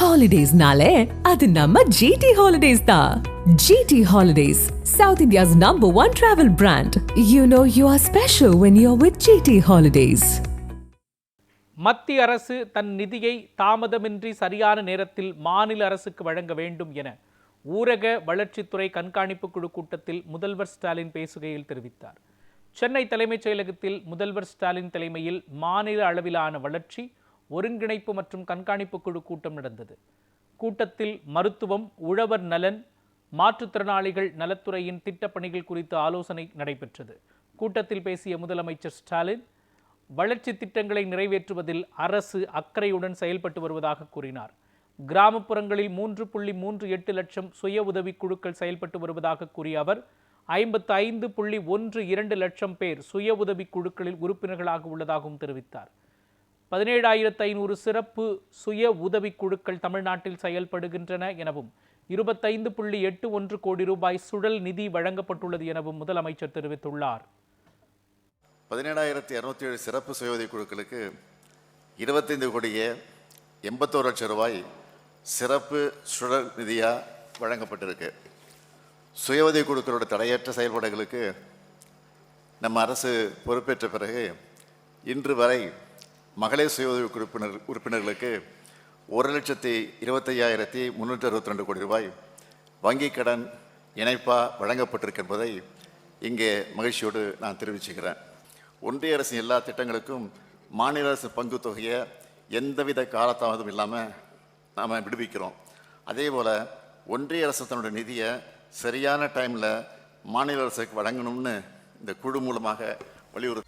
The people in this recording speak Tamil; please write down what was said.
ஹாலிடேஸ்னாலே அது நம்ம ஜிடி ஹாலிடேஸ் தான். GT Holidays, South India's #1 travel brand. You know you are special when you're with GT Holidays. மத்திய அரசு தன் நிதியை தாமதமின்றி சரியான நேரத்தில் மாநில அரசுக்கு வழங்க வேண்டும் என ஊரக வளர்ச்சித்துறை கண்காணிப்பு குழு கூட்டத்தில் முதல்வர் ஸ்டாலின் பேசுகையில் தெரிவித்தார். சென்னை தலைமைச் செயலகத்தில் முதல்வர் ஸ்டாலின் தலைமையில் மாநில அளவிலான வளர்ச்சி, ஒருங்கிணைப்பு மற்றும் கண்காணிப்பு குழு கூட்டம் நடந்தது. கூட்டத்தில் மருத்துவம், உழவர் நலன், மாற்றுத்திறனாளிகள் நலத்துறையின் திட்டப்பணிகள் குறித்து ஆலோசனை நடைபெற்றது. கூட்டத்தில் பேசிய முதலமைச்சர் ஸ்டாலின், வளர்ச்சி திட்டங்களை நிறைவேற்றுவதில் அரசு அக்கறையுடன் செயல்பட்டு வருவதாக கூறினார். கிராமப்புறங்களில் 3.38 லட்சம் சுய உதவி குழுக்கள் செயல்பட்டு வருவதாக கூறிய அவர், 55.12 லட்சம் பேர் சுய உதவி குழுக்களில் உறுப்பினர்களாக உள்ளதாகவும் தெரிவித்தார். 17,500 சிறப்பு சுய உதவி குழுக்கள் தமிழ்நாட்டில் செயல்படுகின்றன எனவும் 25.81 கோடி ரூபாய் சுழல் நிதி வழங்கப்பட்டுள்ளது எனவும் முதலமைச்சர் தெரிவித்துள்ளார். 17,207 சிறப்பு சுய உதவி குழுக்களுக்கு 25 கோடியே 81 லட்சம் ரூபாய் சிறப்பு சுழல் நிதியாக வழங்கப்பட்டிருக்கு. சுய உதவி குழுக்களோட தடையற்ற செயல்பாடுகளுக்கு நம்ம அரசு பொறுப்பேற்ற பிறகு இன்று வரை மகளிர் சுய உதவி உறுப்பினர்களுக்கு 1,25,362 கோடி ரூபாய் வங்கிக் கடன் இணைப்பாக வழங்கப்பட்டிருக்கு என்பதை இங்கே மகிழ்ச்சியோடு நான் தெரிவிச்சுக்கிறேன். ஒன்றிய அரசின் எல்லா திட்டங்களுக்கும் மாநில அரசு பங்கு தொகையை எந்தவித காலதாமதம் இல்லாமல் நாம் விடுவிக்கிறோம். அதே போல் ஒன்றிய அரசு தன்னுடைய நிதியை சரியான டைமில் மாநில அரசுக்கு வழங்கணும்னு இந்த குழு மூலமாக வலியுறுத்தி